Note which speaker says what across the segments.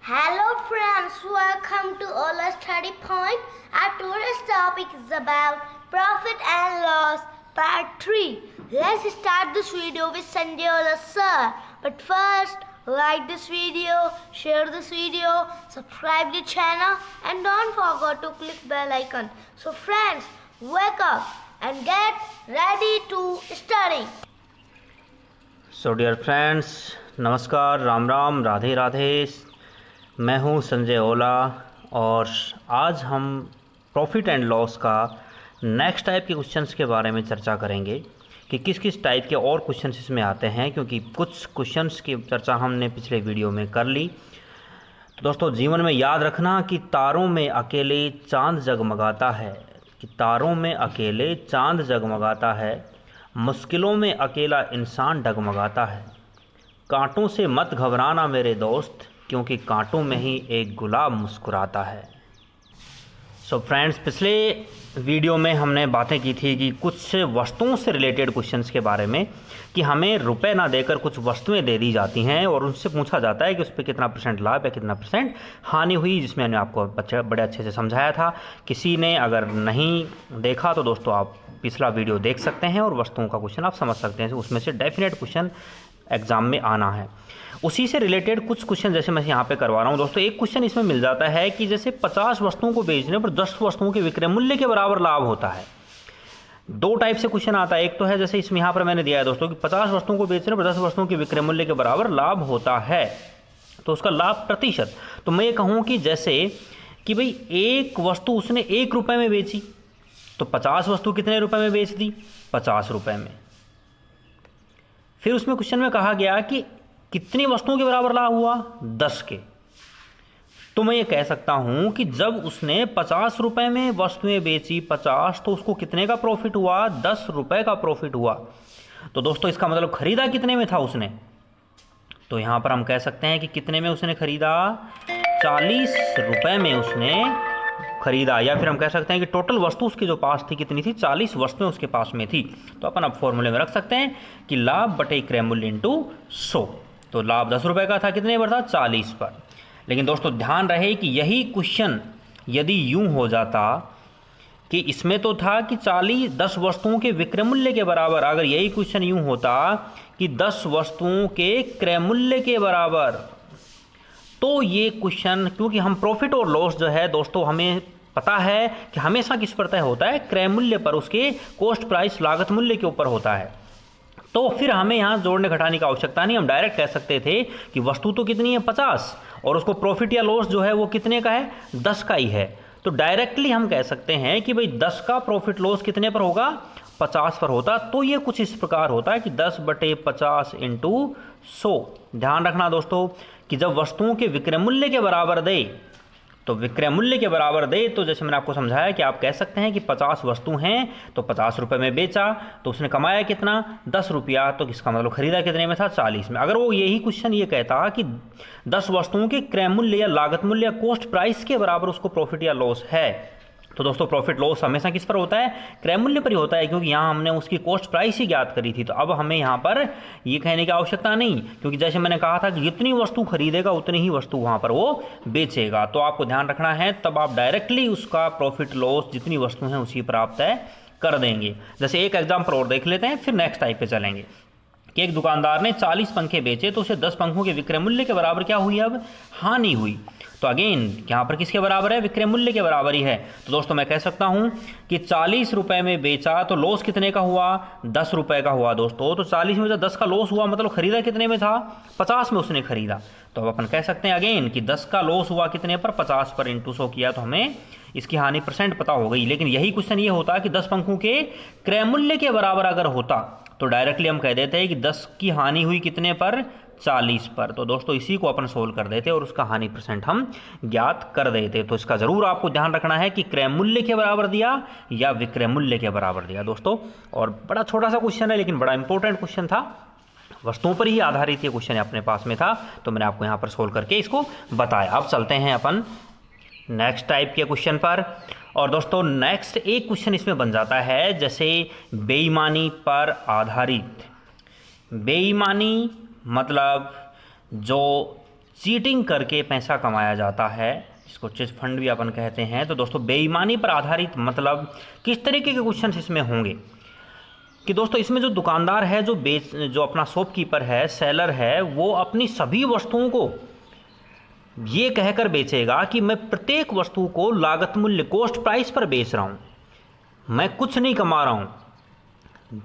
Speaker 1: Hello friends, welcome to Ola Study Point. Our today's topic is about profit and loss part 3. Let's start this video with Sanjay Ola sir. But first, like this video, share this video, subscribe the channel and don't forget to click bell icon. So friends, wake up and get ready to study.
Speaker 2: So dear friends, नमस्कार, राम राम, राधे राधे। मैं हूं संजय ओला और आज हम profit and loss का next type के questions के बारे में चर्चा करेंगे कि किस किस टाइप के और क्वेश्चंस इसमें आते हैं, क्योंकि कुछ क्वेश्चंस की चर्चा हमने पिछले वीडियो में कर ली। तो दोस्तों, जीवन में याद रखना कि तारों में अकेले चांद जगमगाता है, कि तारों में अकेले चांद जगमगाता है, मुश्किलों में अकेला इंसान डगमगाता है। कांटों से मत घबराना मेरे दोस्त, क्योंकि कांटों में ही एक गुलाब मुस्कुराता है। सो फ्रेंड्स, पिछले वीडियो में हमने बातें की थी कि कुछ वस्तुओं से रिलेटेड क्वेश्चंस के बारे में, कि हमें रुपए ना देकर कुछ वस्तुएं दे दी जाती हैं और उनसे पूछा जाता है कि उस पर कितना परसेंट लाभ या कितना परसेंट हानि हुई, जिसमें मैंने आपको बड़े अच्छे से समझाया था। किसी ने अगर नहीं देखा तो दोस्तों आप पिछला वीडियो देख सकते हैं और वस्तुओं का क्वेश्चन आप समझ सकते हैं। उसमें से डेफिनेट क्वेश्चन एग्जाम में आना है। उसी से रिलेटेड कुछ क्वेश्चन जैसे मैं यहाँ पे करवा रहा हूँ दोस्तों। एक क्वेश्चन इसमें मिल जाता है कि जैसे 50 वस्तुओं को बेचने पर 10 वस्तुओं के विक्रय मूल्य के बराबर लाभ होता है। दो टाइप से क्वेश्चन आता है। एक तो है जैसे इसमें यहाँ पर मैंने दिया है दोस्तों कि 50 वस्तुओं को बेचने पर 10 वस्तुओं के विक्रय मूल्य के बराबर लाभ होता है, तो उसका लाभ प्रतिशत। तो मैं ये कहूँ कि जैसे कि भाई एक वस्तु उसने 1 रुपये में बेची, तो 50 वस्तु कितने रुपए में बेच दी? 50 रुपये में। फिर उसमें क्वेश्चन में कहा गया कि कितनी वस्तुओं के बराबर लाभ हुआ? 10 के। तो मैं ये कह सकता हूं कि जब उसने 50 रुपये में वस्तुएं बेची 50, तो उसको कितने का प्रॉफिट हुआ? 10 रुपये का प्रॉफिट हुआ। तो दोस्तों इसका मतलब खरीदा कितने में था उसने? तो यहां पर हम कह सकते हैं कि कितने में उसने खरीदा? 40 रुपये में उसने खरीदा। या फिर हम कह सकते हैं कि टोटल वस्तु उसके जो पास थी कितनी थी? 40 वस्तुएं उसके पास में थी। तो अपन अब फॉर्मूले में रख सकते हैं कि लाभ बटे क्रय मूल्य इंटू 100। तो लाभ 10 रुपये का था, कितने पर था? 40 पर। लेकिन दोस्तों ध्यान रहे कि यही क्वेश्चन यदि यूं हो जाता कि इसमें तो था कि 10 वस्तुओं के विक्रय मूल्य के बराबर, अगर यही क्वेश्चन यूं होता कि 10 वस्तुओं के क्रय मूल्य के बराबर, तो ये क्वेश्चन, क्योंकि हम प्रॉफिट और लॉस जो है दोस्तों हमें पता है कि हमेशा किस पर तय होता है? क्रय मूल्य पर, उसके कॉस्ट प्राइस लागत मूल्य के ऊपर होता है। तो फिर हमें यहाँ जोड़ने घटाने की आवश्यकता नहीं। हम डायरेक्ट कह सकते थे कि वस्तु तो कितनी है? 50, और उसको प्रॉफिट या लॉस जो है वो कितने का है? 10 का ही है। तो डायरेक्टली हम कह सकते हैं कि भाई 10 का प्रॉफिट लॉस कितने पर होगा? 50 पर होता। तो ये कुछ इस प्रकार होता है कि 10 बटे 50 इंटू 100। ध्यान रखना दोस्तों कि जब वस्तुओं के विक्रय मूल्य के बराबर दे, तो विक्रय मूल्य के बराबर दे, तो जैसे मैंने आपको समझाया कि आप कह सकते हैं कि 50 वस्तु हैं, तो 50 रुपये में बेचा, तो उसने कमाया कितना? 10 रुपया। तो इसका मतलब खरीदा कितने में था? 40 में। अगर वो यही क्वेश्चन ये कहता कि 10 वस्तुओं के क्रय मूल्य या लागत मूल्य या कॉस्ट प्राइस के बराबर उसको प्रॉफिट या लॉस है, तो दोस्तों प्रॉफिट लॉस हमेशा किस पर होता है? क्रय मूल्य पर ही होता है, क्योंकि यहाँ हमने उसकी कॉस्ट प्राइस ही ज्ञात करी थी। तो अब हमें यहाँ पर ये कहने की आवश्यकता नहीं, क्योंकि जैसे मैंने कहा था कि जितनी वस्तु खरीदेगा उतनी ही वस्तु वहाँ पर वो बेचेगा। तो आपको ध्यान रखना है, तब आप डायरेक्टली उसका प्रॉफिट लॉस जितनी वस्तु हैं उसी पर आप तय कर देंगे। जैसे एक एग्जाम्पल और देख लेते हैं, फिर नेक्स्ट टाइप पे चलेंगे कि एक दुकानदार ने 40 पंखे बेचे, तो उसे 10 पंखों के विक्रय मूल्य के बराबर क्या हुई? अब हानि हुई। तो अगेन यहाँ पर किसके बराबर है? विक्रय मूल्य के बराबर ही है। तो दोस्तों मैं कह सकता हूँ कि 40 रुपये में बेचा, तो लॉस कितने का हुआ? 10 रुपये का हुआ दोस्तों। तो 40 में जब 10 का लॉस हुआ, मतलब खरीदा कितने में था? 50 में उसने खरीदा। तो अब अपन कह सकते हैं अगेन कि 10 का लॉस हुआ कितने पर? 50 पर इंटू 100 किया, तो हमें इसकी हानि परसेंट पता हो गई। लेकिन यही क्वेश्चन ये होता कि 10 पंखों के क्रय मूल्य के बराबर अगर होता, तो डायरेक्टली हम कह देते हैं कि 10 की हानि हुई कितने पर? 40 पर। तो दोस्तों इसी को अपन सोल्व कर देते और उसका हानि परसेंट हम ज्ञात कर देते। तो इसका जरूर आपको ध्यान रखना है कि क्रय मूल्य के बराबर दिया या विक्रय मूल्य के बराबर दिया दोस्तों। और बड़ा छोटा सा क्वेश्चन है, लेकिन बड़ा इंपॉर्टेंट क्वेश्चन था, वस्तुओं पर ही आधारित ये क्वेश्चन अपने पास में था, तो मैंने आपको यहाँ पर सोल्व करके इसको बताया। अब चलते हैं अपन नेक्स्ट टाइप के क्वेश्चन पर। और दोस्तों नेक्स्ट एक क्वेश्चन इसमें बन जाता है जैसे बेईमानी पर आधारित। बेईमानी मतलब जो चीटिंग करके पैसा कमाया जाता है, इसको चिट फंड भी अपन कहते हैं। तो दोस्तों बेईमानी पर आधारित मतलब किस तरीके के क्वेश्चन इसमें होंगे कि दोस्तों इसमें जो दुकानदार है, जो अपना शॉपकीपर है, सेलर है, वो अपनी सभी वस्तुओं को ये कहकर बेचेगा कि मैं प्रत्येक वस्तु को लागत मूल्य कॉस्ट प्राइस पर बेच रहा हूँ, मैं कुछ नहीं कमा रहा हूँ।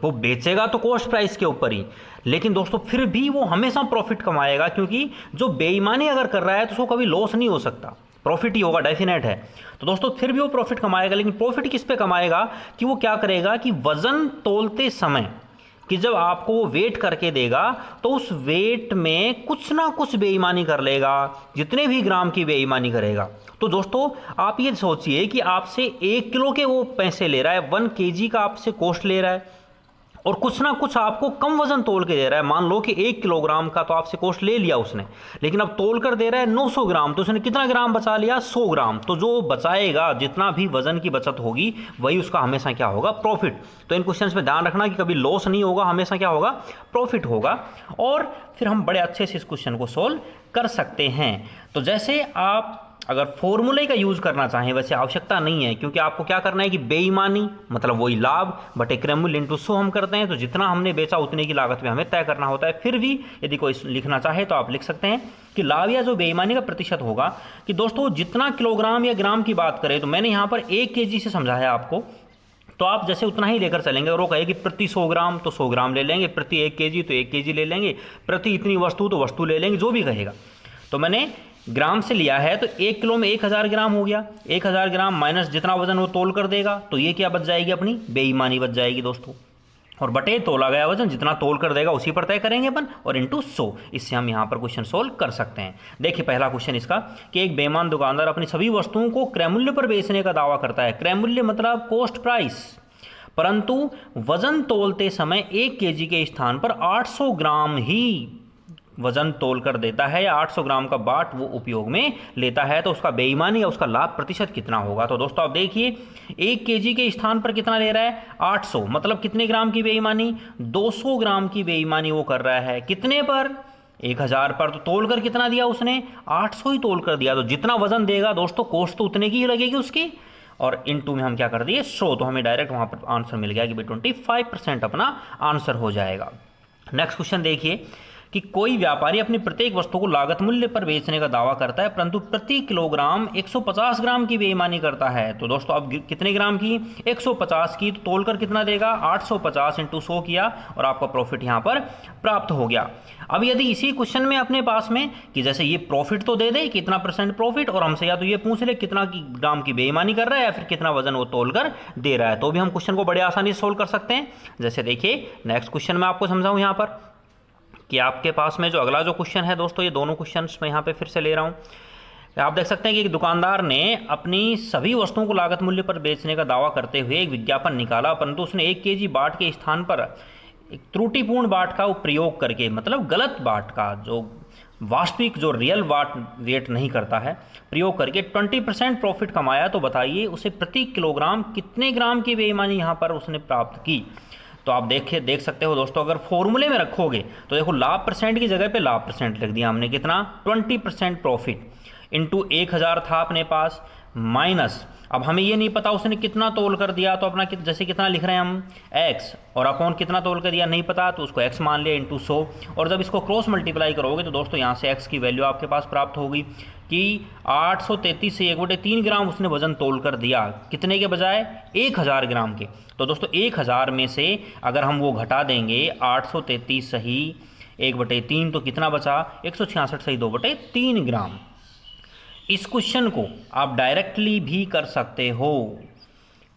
Speaker 2: वो बेचेगा तो कॉस्ट प्राइस के ऊपर ही, लेकिन दोस्तों फिर भी वो हमेशा प्रॉफिट कमाएगा, क्योंकि जो बेईमानी अगर कर रहा है तो उसको कभी लॉस नहीं हो सकता, प्रॉफिट ही होगा, डेफिनेट है। तो दोस्तों फिर भी वो प्रॉफिट कमाएगा, लेकिन प्रॉफिट किस पे कमाएगा कि वो क्या करेगा कि वज़न तोलते समय कि जब आपको वो वेट करके देगा तो उस वेट में कुछ ना कुछ बेईमानी कर लेगा, जितने भी ग्राम की बेईमानी करेगा। तो दोस्तों आप ये सोचिए कि आपसे 1 किलो के वो पैसे ले रहा है, 1 kg का आपसे कॉस्ट ले रहा है, और कुछ ना कुछ आपको कम वजन तोल के दे रहा है। मान लो कि 1 किलोग्राम का तो आपसे कॉस्ट ले लिया उसने, लेकिन अब तोल कर दे रहा है 900 ग्राम, तो उसने कितना ग्राम बचा लिया? 100 ग्राम। तो जो बचाएगा, जितना भी वजन की बचत होगी, वही उसका हमेशा क्या होगा? प्रॉफिट। तो इन क्वेश्चंस में ध्यान रखना कि कभी लॉस नहीं होगा, हमेशा क्या होगा? प्रॉफिट होगा। और फिर हम बड़े अच्छे से इस क्वेश्चन को सोल्व कर सकते हैं। तो जैसे आप अगर फॉर्मूले का यूज़ करना चाहें, वैसे आवश्यकता नहीं है, क्योंकि आपको क्या करना है कि बेईमानी मतलब वही लाभ बटे क्रय मूल्य इंटू 100 हम करते हैं, तो जितना हमने बेचा उतने की लागत में हमें तय करना होता है। फिर भी यदि कोई लिखना चाहे तो आप लिख सकते हैं कि लाभ या जो बेईमानी का प्रतिशत होगा कि दोस्तों जितना किलोग्राम या ग्राम की बात करें, तो मैंने यहाँ पर 1 kg से समझाया आपको, तो आप जैसे उतना ही लेकर चलेंगे। और वो कहे कि प्रति 100 ग्राम तो 100 ग्राम ले लेंगे, प्रति 1 kg तो 1 kg ले लेंगे, प्रति इतनी वस्तु तो वस्तु ले लेंगे, जो भी कहेगा। तो मैंने ग्राम से लिया है, तो 1 किलो में 1000 ग्राम हो गया। 1000 ग्राम माइनस जितना वजन वो तोल कर देगा, तो ये क्या बच जाएगी? अपनी बेईमानी बच जाएगी दोस्तों। और बटे तोला गया वजन जितना तोल कर देगा उसी पर तय करेंगे अपन, और इंटू 100। इससे हम यहाँ पर क्वेश्चन सोल्व कर सकते हैं। देखिए पहला क्वेश्चन इसका कि एक बेईमान दुकानदार अपनी सभी वस्तुओं को क्रय मूल्य पर बेचने का दावा करता है। क्रय मूल्य मतलब कॉस्ट प्राइस, परंतु वजन तोलते समय 1 kg के स्थान पर 800 ग्राम ही वजन तोल कर देता है, या 800 ग्राम का बाट वो उपयोग में लेता है। तो उसका बेईमानी या उसका लाभ प्रतिशत कितना होगा? तो दोस्तों आप देखिए 1 kg के स्थान पर कितना ले रहा है? 800, मतलब कितने ग्राम की बेईमानी? 200 ग्राम की बेईमानी वो कर रहा है। कितने पर? 1000 पर। तो तोल कर कितना दिया उसने? 800 ही तोल कर दिया। तो जितना वजन देगा दोस्तों कॉस्ट तो उतने की ही लगेगी उसकी, और इनटू में हम क्या कर दिए? 100। तो हमें डायरेक्ट वहाँ पर आंसर मिल गया कि भाई 25% अपना आंसर हो जाएगा। नेक्स्ट क्वेश्चन देखिए कि कोई व्यापारी अपनी प्रत्येक वस्तु को लागत मूल्य पर बेचने का दावा करता है, परंतु प्रति किलोग्राम 150 ग्राम की बेईमानी करता है। तो दोस्तों अब कितने ग्राम की? 150 की। तो तोलकर कितना देगा? 850 इंटू 100 किया, और आपका प्रॉफिट यहाँ पर प्राप्त हो गया। अब यदि इसी क्वेश्चन में अपने पास में कि जैसे ये प्रॉफिट तो दे दे कितना % प्रॉफिट, और हमसे या तो ये पूछ ले कितना ग्राम की बेईमानी कर रहा है, या फिर कितना वजन वो तोल कर दे रहा है, तो भी हम क्वेश्चन को बड़े आसानी से सोल्व कर सकते हैं। जैसे देखिए नेक्स्ट क्वेश्चन में आपको समझाऊँ यहाँ पर कि आपके पास में जो अगला जो क्वेश्चन है दोस्तों, ये दोनों क्वेश्चंस मैं यहाँ पे फिर से ले रहा हूँ। आप देख सकते हैं कि एक दुकानदार ने अपनी सभी वस्तुओं को लागत मूल्य पर बेचने का दावा करते हुए एक विज्ञापन निकाला, परंतु उसने 1 kg बाट के स्थान पर एक त्रुटिपूर्ण बाट का प्रयोग करके, मतलब गलत बाट का, जो वास्तविक जो रियल बाट वेट नहीं करता है, प्रयोग करके 20% प्रॉफिट कमाया। तो बताइए उसे प्रति किलोग्राम कितने ग्राम की बेईमानी यहाँ पर उसने प्राप्त की? तो आप देख सकते हो दोस्तों, अगर फॉर्मूले में रखोगे तो देखो लाभ परसेंट की जगह पे लाभ परसेंट लिख दिया हमने। कितना? 20% प्रॉफिट इंटू 1000 था अपने पास, माइनस अब हमें ये नहीं पता उसने कितना तोल कर दिया, तो अपना जैसे कितना लिख रहे हैं हम x, और अपॉन कितना तोल कर दिया नहीं पता, तो उसको x मान लिया इंटू 100। और जब इसको क्रॉस मल्टीप्लाई करोगे तो दोस्तों यहाँ से x की वैल्यू आपके पास प्राप्त होगी कि 833 से 1/3 ग्राम उसने वजन तोल कर दिया। कितने के बजाय? 1000 ग्राम के। तो दोस्तों 1000 में से अगर हम वो घटा देंगे 833 सही 1/3, तो कितना बचा? 166 सही 2/3 ग्राम। इस क्वेश्चन को आप डायरेक्टली भी कर सकते हो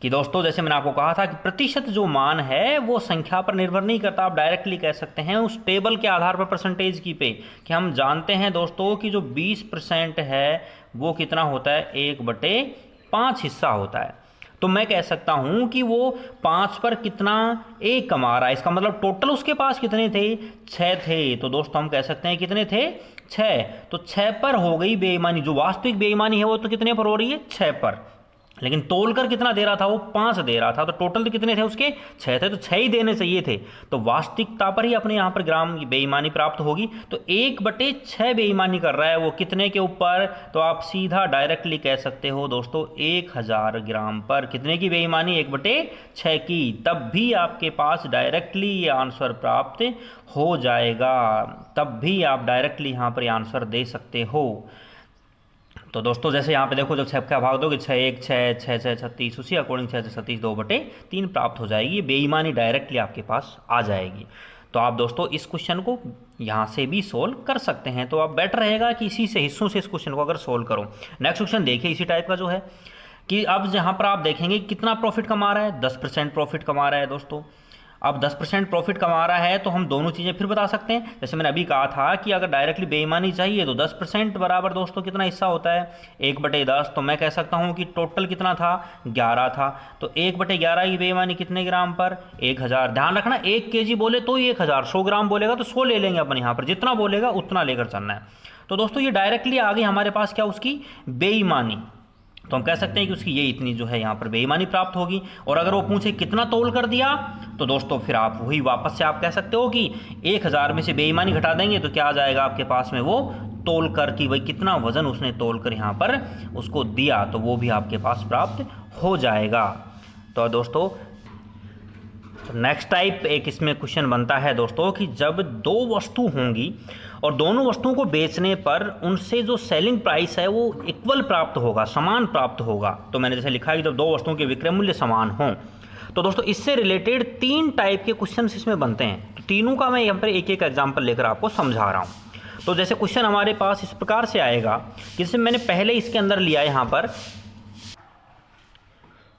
Speaker 2: कि दोस्तों जैसे मैंने आपको कहा था कि प्रतिशत जो मान है वो संख्या पर निर्भर नहीं करता। आप डायरेक्टली कह सकते हैं उस टेबल के आधार पर परसेंटेज की पे, कि हम जानते हैं दोस्तों कि जो 20% है वो कितना होता है? 1/5 हिस्सा होता है। तो मैं कह सकता हूं कि वो 5 पर कितना 1 कमा रहा है, इसका मतलब टोटल उसके पास कितने थे? 6 थे। तो दोस्तों हम कह सकते हैं कितने थे? 6। तो 6 पर हो गई बेईमानी। जो वास्तविक बेईमानी है वो तो कितने पर हो रही है? 6 पर। लेकिन तोलकर कितना दे रहा था, वो 5 दे रहा था। तो टोटल तो कितने थे उसके, 6 थे, तो 6 ही देने चाहिए थे। तो वास्तविकता पर ही अपने यहाँ पर ग्राम बेईमानी प्राप्त होगी। तो 1/6 बेईमानी कर रहा है, वो कितने के ऊपर, तो आप सीधा डायरेक्टली कह सकते हो दोस्तों 1000 ग्राम पर। कितने की बेईमानी, 1/6 की। तब भी आपके पास डायरेक्टली ये आंसर प्राप्त हो जाएगा, तब भी आप डायरेक्टली यहाँ पर आंसर दे सकते हो। तो दोस्तों जैसे यहाँ पे देखो, जब 6 का भाग दोगे 6 1 6 6 6 36, उसी अकॉर्डिंग 6 से 36 2/3 प्राप्त हो जाएगी। बेईमानी डायरेक्टली आपके पास आ जाएगी। तो आप दोस्तों इस क्वेश्चन को यहाँ से भी सोल्व कर सकते हैं। तो आप बेटर रहेगा कि इसी से हिस्सों से इस क्वेश्चन को अगर सोल्व करो। नेक्स्ट क्वेश्चन देखिए इसी टाइप का जो है कि अब यहाँ पर आप देखेंगे कितना प्रॉफिट कमा रहा है, 10% प्रॉफिट कमा रहा है दोस्तों। अब 10% प्रॉफिट कमा रहा है तो हम दोनों चीज़ें फिर बता सकते हैं। जैसे मैंने अभी कहा था कि अगर डायरेक्टली बेईमानी चाहिए तो 10% बराबर दोस्तों कितना हिस्सा होता है, 1/10। तो मैं कह सकता हूँ कि टोटल कितना था, 11 था। तो 1/11 की बेईमानी कितने ग्राम पर, 1000। ध्यान रखना 1 kg बोले तो 1000, 100 ग्राम बोलेगा तो 100 ले लेंगे अपन यहाँ पर, जितना बोलेगा उतना लेकर चलना है। तो दोस्तों ये डायरेक्टली आ गई हमारे पास क्या, उसकी बेईमानी। तो हम कह सकते हैं कि उसकी ये इतनी जो है यहाँ पर बेईमानी प्राप्त होगी। और अगर वो पूछे कितना तोल कर दिया, तो दोस्तों फिर आप वही वापस से आप कह सकते हो कि 1000 में से बेईमानी घटा देंगे तो क्या आ जाएगा आपके पास में, वो तोल कर की वही कितना वजन उसने तोल कर यहाँ पर उसको दिया, तो वो भी आपके पास प्राप्त हो जाएगा। तो दोस्तों नेक्स्ट टाइप एक इसमें क्वेश्चन बनता है दोस्तों कि जब 2 वस्तु होंगी और दोनों वस्तुओं को बेचने पर उनसे जो सेलिंग प्राइस है वो इक्वल प्राप्त होगा, समान प्राप्त होगा। तो मैंने जैसे लिखा है कि जब 2 वस्तुओं के विक्रय मूल्य समान हों। तो दोस्तों इससे रिलेटेड 3 टाइप के क्वेश्चन इसमें बनते हैं। तो तीनों का मैं यहाँ पर एक एक एग्जाम्पल लेकर आपको समझा रहा हूँ। तो जैसे क्वेश्चन हमारे पास इस प्रकार से आएगा, जैसे मैंने पहले इसके अंदर लिया यहाँ पर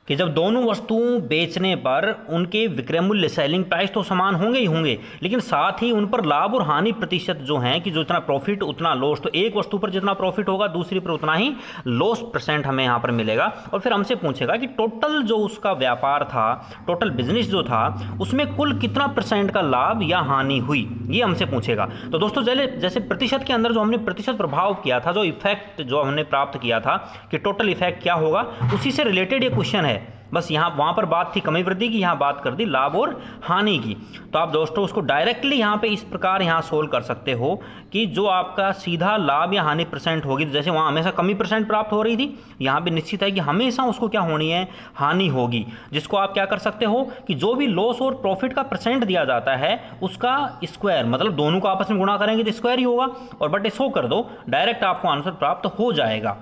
Speaker 2: कि जब दोनों वस्तुओं बेचने पर उनके विक्रय मूल्य सेलिंग प्राइस तो समान होंगे ही होंगे, लेकिन साथ ही उन पर लाभ और हानि प्रतिशत जो हैं कि जो इतना प्रॉफिट उतना लॉस, तो एक वस्तु पर जितना प्रॉफिट होगा दूसरी पर उतना ही लॉस परसेंट हमें यहाँ पर मिलेगा। और फिर हमसे पूछेगा कि टोटल जो उसका व्यापार था, टोटल बिजनेस जो था, उसमें कुल कितना % का लाभ या हानि हुई, ये हमसे पूछेगा। तो दोस्तों जैसे प्रतिशत के अंदर जो हमने प्रतिशत प्रभाव किया था, जो इफेक्ट जो हमने प्राप्त किया था कि टोटल इफेक्ट क्या होगा, उसी से रिलेटेड ये क्वेश्चन है। बस यहाँ वहाँ पर बात थी कमी वृद्धि की, यहाँ बात कर दी लाभ और हानि की। तो आप दोस्तों उसको डायरेक्टली यहाँ पे इस प्रकार यहाँ सोल्व कर सकते हो कि जो आपका सीधा लाभ या हानि % होगी, तो जैसे वहाँ हमेशा कमी % प्राप्त हो रही थी, यहाँ पे निश्चित है कि हमेशा उसको क्या होनी है, हानि होगी। जिसको आप क्या कर सकते हो कि जो भी लॉस और प्रॉफिट का % दिया जाता है उसका स्क्वायर, मतलब दोनों को आपस में गुणा करेंगे तो स्क्वायर ही होगा, और बटे 100 कर दो, डायरेक्ट आपको आंसर प्राप्त हो जाएगा।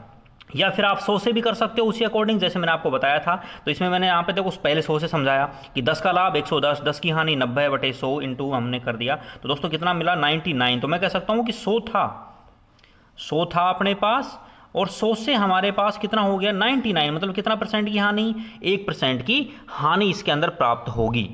Speaker 2: या फिर आप 100 से भी कर सकते हो उसी अकॉर्डिंग, जैसे मैंने आपको बताया था। तो इसमें मैंने यहाँ पे देखो पहले 100 से समझाया कि 10 का लाभ 110, 10 की हानि 90/100 इंटू हमने कर दिया। तो दोस्तों कितना मिला, 99। तो मैं कह सकता हूँ कि 100 था अपने पास, और 100 से हमारे पास कितना हो गया, 99। मतलब कितना % की हानि, 1% की हानि इसके अंदर प्राप्त होगी।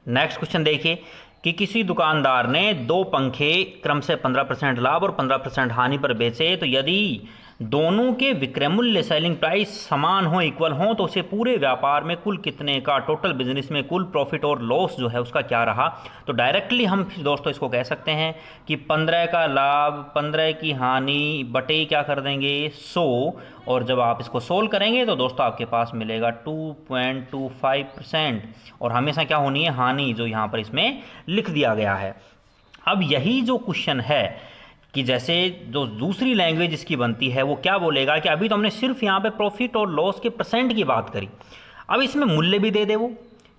Speaker 2: नेक्स्ट क्वेश्चन देखिए कि किसी दुकानदार ने 2 पंखे क्रम से 15% लाभ और 15% हानि पर बेचे, तो यदि दोनों के विक्रय मूल्य सेलिंग प्राइस समान हो, इक्वल हो, तो उसे पूरे व्यापार में कुल कितने का, टोटल बिजनेस में कुल प्रॉफिट और लॉस जो है उसका क्या रहा। तो डायरेक्टली हम दोस्तों इसको कह सकते हैं कि 15 का लाभ, 15 की हानि बटे क्या कर देंगे, 100। और जब आप इसको सोल्व करेंगे तो दोस्तों आपके पास मिलेगा 2.25%, और हमेशा क्या होनी है, हानि, जो यहाँ पर इसमें लिख दिया गया है। अब यही जो क्वेश्चन है कि जैसे जो दूसरी लैंग्वेज इसकी बनती है वो क्या बोलेगा कि अभी तो हमने सिर्फ यहाँ पे प्रॉफिट और लॉस के % की बात करी, अब इसमें मूल्य भी दे दे वो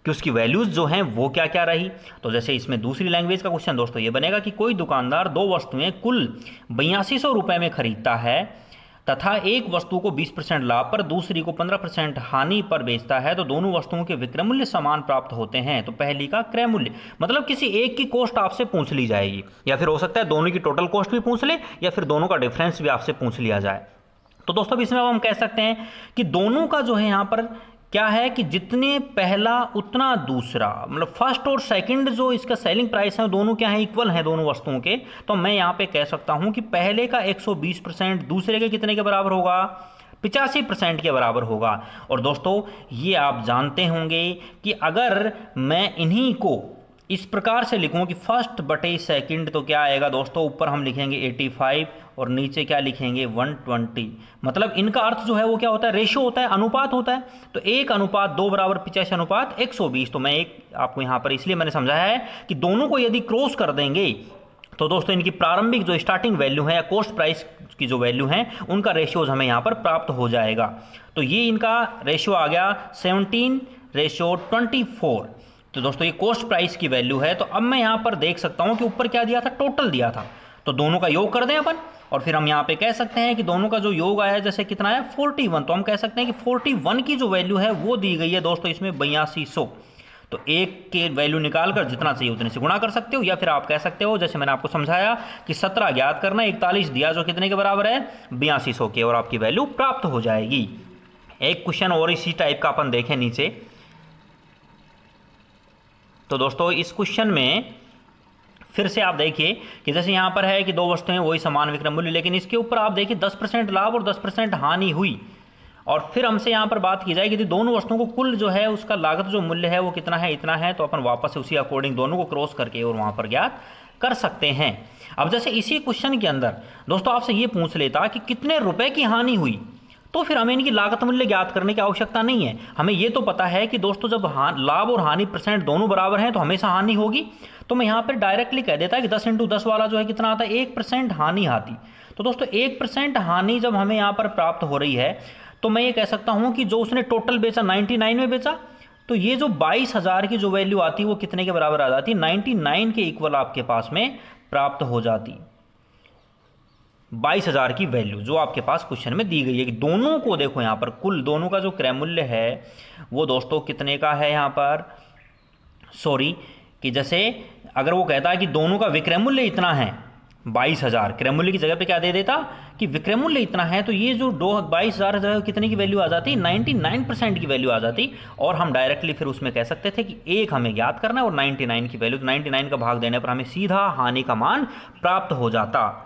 Speaker 2: कि उसकी वैल्यूज़ जो हैं वो क्या क्या रही। तो जैसे इसमें दूसरी लैंग्वेज का क्वेश्चन दोस्तों ये बनेगा कि कोई दुकानदार 2 वस्तुएं कुल 8200 रुपये में खरीदता है तथा एक वस्तु को 20% लाभ पर, दूसरी को 15% हानि पर बेचता है, तो दोनों वस्तुओं के विक्रय मूल्य समान प्राप्त होते हैं। तो पहली का क्रय मूल्य, मतलब किसी एक की कॉस्ट आपसे पूछ ली जाएगी, या फिर हो सकता है दोनों की टोटल कॉस्ट भी पूछ ले, या फिर दोनों का डिफरेंस भी आपसे पूछ लिया जाए। तो दोस्तों इसमें अब हम कह सकते हैं कि दोनों का जो है यहाँ पर क्या है कि जितने पहला उतना दूसरा, मतलब फर्स्ट और सेकंड जो इसका सेलिंग प्राइस है दोनों क्या है, इक्वल है दोनों वस्तुओं के। तो मैं यहाँ पे कह सकता हूँ कि पहले का 120% दूसरे के कितने के बराबर होगा, 85% के बराबर होगा। और दोस्तों ये आप जानते होंगे कि अगर मैं इन्हीं को इस प्रकार से लिखूं कि फर्स्ट बटे सेकंड, तो क्या आएगा दोस्तों, ऊपर हम लिखेंगे 85 और नीचे क्या लिखेंगे 120। मतलब इनका अर्थ जो है वो क्या होता है, रेशो होता है, अनुपात होता है। तो 1:2 बराबर 85:120। तो मैं एक आपको यहाँ पर इसलिए मैंने समझाया है कि दोनों को यदि क्रॉस कर देंगे तो दोस्तों इनकी प्रारंभिक जो स्टार्टिंग वैल्यू है या कॉस्ट प्राइस की जो वैल्यू है उनका रेशियोज हमें यहाँ पर प्राप्त हो जाएगा। तो ये इनका रेशियो आ गया 17:24। तो दोस्तों ये कॉस्ट प्राइस की वैल्यू है। तो अब मैं यहाँ पर देख सकता हूँ कि ऊपर क्या दिया था, टोटल दिया था। तो दोनों का योग कर दें अपन, और फिर हम यहाँ पे कह सकते हैं कि दोनों का जो योग आया जैसे कितना है 41। तो हम कह सकते हैं कि 41 की जो वैल्यू है वो दी गई है दोस्तों इसमें 8200। तो एक के वैल्यू निकाल कर जितना चाहिए उतने से गुणा कर सकते हो, या फिर आप कह सकते हो जैसे मैंने आपको समझाया कि 17 ज्ञात करना, 41 दिया जो कितने के बराबर है 8200 के, और आपकी वैल्यू प्राप्त हो जाएगी। एक क्वेश्चन और इसी टाइप का अपन देखें नीचे। तो दोस्तों इस क्वेश्चन में फिर से आप देखिए कि जैसे यहाँ पर है कि दो वस्तुएं वही समान विक्रय मूल्य, लेकिन इसके ऊपर आप देखिए 10% लाभ और 10% हानि हुई। और फिर हमसे यहाँ पर बात की जाए कि दोनों वस्तुओं को कुल जो है उसका लागत जो मूल्य है वो कितना है, इतना है। तो अपन वापस से उसी अकॉर्डिंग दोनों को क्रॉस करके और वहाँ पर ज्ञात कर सकते हैं। अब जैसे इसी क्वेश्चन के अंदर दोस्तों आपसे ये पूछ लेता कि कितने रुपए की हानि हुई, तो फिर हमें इनकी लागत मूल्य ज्ञात करने की आवश्यकता नहीं है। हमें ये तो पता है कि दोस्तों जब लाभ और हानि परसेंट दोनों बराबर हैं तो हमेशा हानि होगी। तो मैं यहाँ पर डायरेक्टली कह देता कि 10 × 10 वाला जो है कितना आता है 1% हानि आती। तो दोस्तों 1% हानि जब हमें यहाँ पर प्राप्त हो रही है तो मैं ये कह सकता हूँ कि जो उसने टोटल बेचा 99 में बेचा, तो ये जो 22,000 की जो वैल्यू आती है वो कितने के बराबर आ जाती है 99 के इक्वल आपके पास में प्राप्त हो जाती। 22,000 की वैल्यू जो आपके पास क्वेश्चन में दी गई है कि दोनों को देखो यहाँ पर कुल दोनों का जो क्रय मूल्य है वो दोस्तों कितने का है यहाँ पर, सॉरी कि जैसे अगर वो कहता है कि दोनों का विक्रय मूल्य इतना है 22,000, क्रय मूल्य की जगह पे क्या दे देता कि विक्रय मूल्य इतना है, तो ये जो 22,000 जो है कितने की वैल्यू आ जाती 99% की वैल्यू आ जाती। और हम डायरेक्टली फिर उसमें कह सकते थे कि एक हमें ज्ञात करना है और 99 की वैल्यू, तो 99 का भाग देने पर हमें सीधा हानि का मान प्राप्त हो जाता।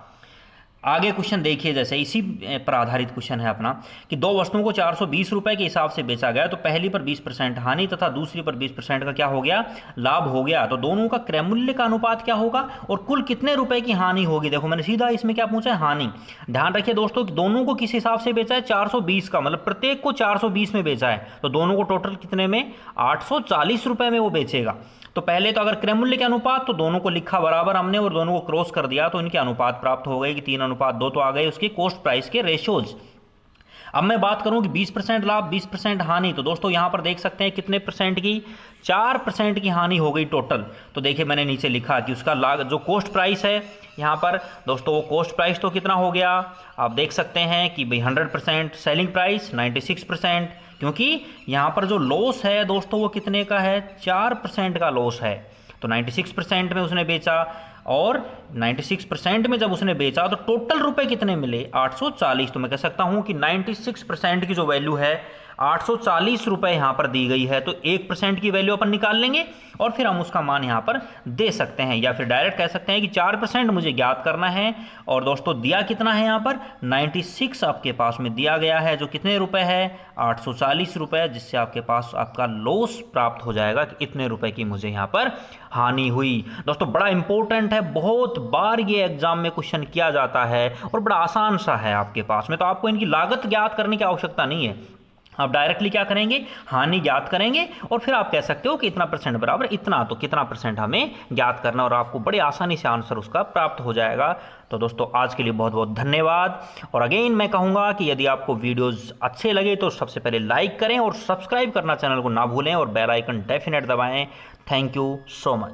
Speaker 2: आगे क्वेश्चन देखिए, जैसे इसी पर आधारित क्वेश्चन है अपना कि दो वस्तुओं को 420 रुपए के हिसाब से बेचा गया, तो पहली पर 20% हानि तथा दूसरी पर 20% का क्या हो गया, लाभ हो गया। तो दोनों का क्रय मूल्य का अनुपात क्या होगा और कुल कितने रुपए की हानि होगी। देखो मैंने सीधा इसमें क्या पूछा है, हानि। ध्यान रखिए दोस्तों कि दोनों को किस हिसाब से बेचा है 420 का, मतलब प्रत्येक को 420 में बेचा है, तो दोनों को टोटल कितने में 840 रुपए में वो बेचेगा। तो पहले तो अगर क्रय मूल्य के अनुपात तो दोनों को लिखा बराबर हमने और दोनों को क्रॉस कर दिया, तो इनके अनुपात प्राप्त हो गए कि 3:2 तो आ गए उसके कॉस्ट प्राइस के रेशियोज। अब मैं बात करूं कि 20% लाभ 20% हानि, तो दोस्तों यहां पर देख सकते हैं कितने परसेंट की 4% की हानि हो गई टोटल। तो देखिए मैंने नीचे लिखा कि उसका जो कॉस्ट प्राइस है यहाँ पर दोस्तों वो कॉस्ट प्राइस तो कितना हो गया, आप देख सकते हैं कि भाई 100%, सेलिंग प्राइस 96%, क्योंकि यहाँ पर जो लॉस है दोस्तों वो कितने का है 4% का लॉस है। तो 96% में उसने बेचा, और 96% में जब उसने बेचा तो टोटल रुपए कितने मिले 840। तो मैं कह सकता हूँ कि 96% की जो वैल्यू है 840 रुपए यहाँ पर दी गई है। तो 1% की वैल्यू अपन निकाल लेंगे और फिर हम उसका मान यहाँ पर दे सकते हैं, या फिर डायरेक्ट कह सकते हैं कि 4% मुझे ज्ञात करना है। और दोस्तों दिया कितना है यहाँ पर 96 आपके पास में दिया गया है, जो कितने रुपए है 840 रुपए, जिससे आपके पास आपका लॉस प्राप्त हो जाएगा कि इतने रुपए की मुझे यहाँ पर हानि हुई। दोस्तों बड़ा इंपॉर्टेंट है, बहुत बार ये एग्जाम में क्वेश्चन किया जाता है और बड़ा आसान सा है आपके पास में। तो आपको इनकी लागत ज्ञात करने की आवश्यकता नहीं है, आप डायरेक्टली क्या करेंगे हानि ज्ञात करेंगे और फिर आप कह सकते हो कि इतना परसेंट बराबर इतना, तो कितना परसेंट हमें ज्ञात करना, और आपको बड़ी आसानी से आंसर उसका प्राप्त हो जाएगा। तो दोस्तों आज के लिए बहुत बहुत धन्यवाद। और अगेन मैं कहूँगा कि यदि आपको वीडियोस अच्छे लगे तो सबसे पहले लाइक करें और सब्सक्राइब करना चैनल को ना भूलें और बेल आइकन डेफिनेट दबाएं। Thank you so much.